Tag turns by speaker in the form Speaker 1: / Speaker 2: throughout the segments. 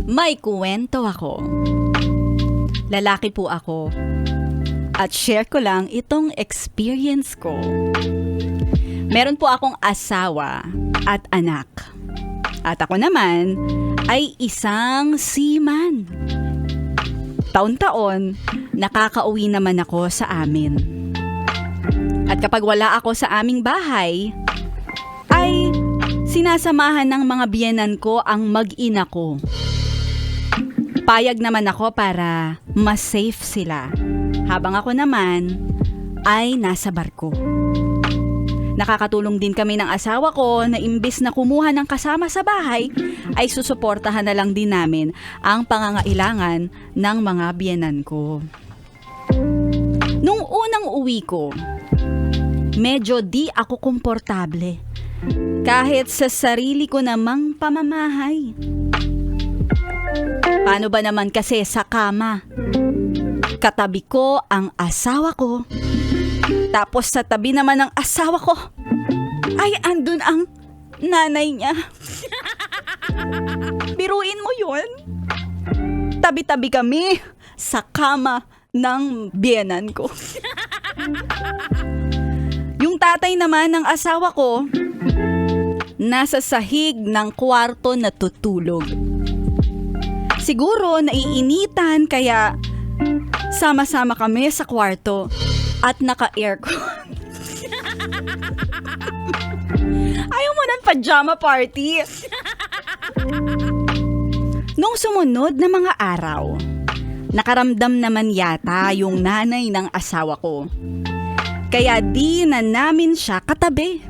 Speaker 1: May kuwento ako. Lalaki po ako. At share ko lang itong experience ko. Meron po akong asawa at anak. At ako naman ay isang seaman. Taon-taon, nakakauwi naman ako sa amin. At kapag wala ako sa aming bahay, ay sinasamahan ng mga biyenan ko ang mag-ina ko. Payag naman ako para mas safe sila, habang ako naman ay nasa barko. Nakakatulong din kami ng asawa ko na imbis na kumuha ng kasama sa bahay, ay susuportahan na lang din namin ang pangangailangan ng mga biyenan ko. Nung unang uwi ko, medyo di ako komportable kahit sa sarili ko namang pamamahay. Paano ba naman kasi sa kama? Katabi ko ang asawa ko. Tapos sa tabi naman ng asawa ko, ay andun ang nanay niya. Biruin mo yun. Tabi-tabi kami sa kama ng biyenan ko. Yung tatay naman ng asawa ko, nasa sahig ng kwarto na tutulog. Siguro naiinitan kaya sama-sama kami sa kwarto at naka-aircon. Ayaw mo ng pajama party. Nung sumunod na mga araw, nakaramdam naman yata yung nanay ng asawa ko. Kaya di na namin siya katabi.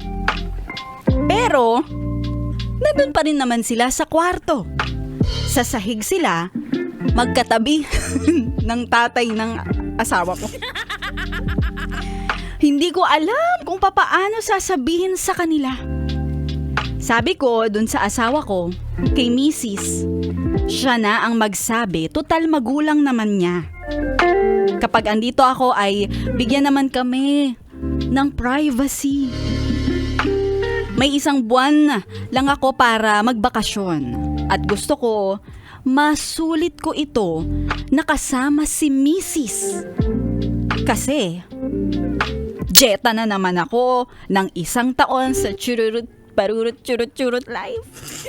Speaker 1: Pero, nandun pa rin naman sila sa kwarto. Sa sahig sila, magkatabi ng tatay ng asawa ko. Hindi ko alam kung papaano sasabihin sa kanila. Sabi ko dun sa asawa ko, kay Mrs., siya na ang magsabi, total magulang naman niya. Kapag andito ako ay bigyan naman kami ng privacy. May 1 buwan lang ako para magbakasyon. At gusto ko, masulit ko ito nakasama si Mrs. Kasi, jeta na naman ako ng 1 taon sa chururut parurut churut churut life.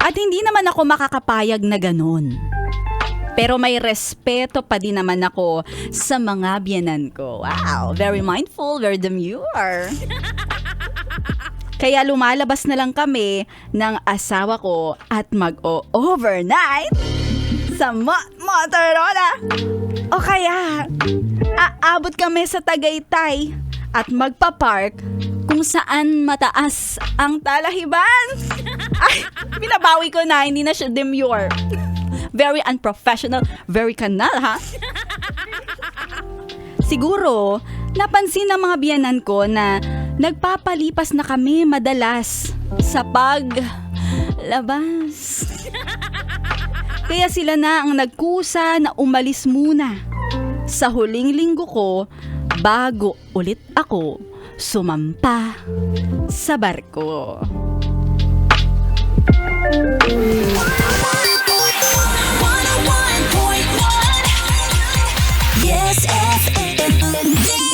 Speaker 1: At hindi naman ako makakapayag na ganun. Pero may respeto pa din naman ako sa mga biyenan ko. Wow, very mindful, very demure. Kaya lumalabas na lang kami ng asawa ko at mag-overnight sa Motorola. O kaya, aabot kami sa Tagaytay at magpa-park kung saan mataas ang talahiban. Ay, binabawi ko na, hindi na siya demure. Very unprofessional, very kanal, ha? Siguro, napansin ng mga biyenan ko na nagpapalipas na kami madalas sa paglabas. Kaya sila na ang nagkusa na umalis muna sa huling linggo ko bago ulit ako sumampa sa barko.
Speaker 2: Yes, FM.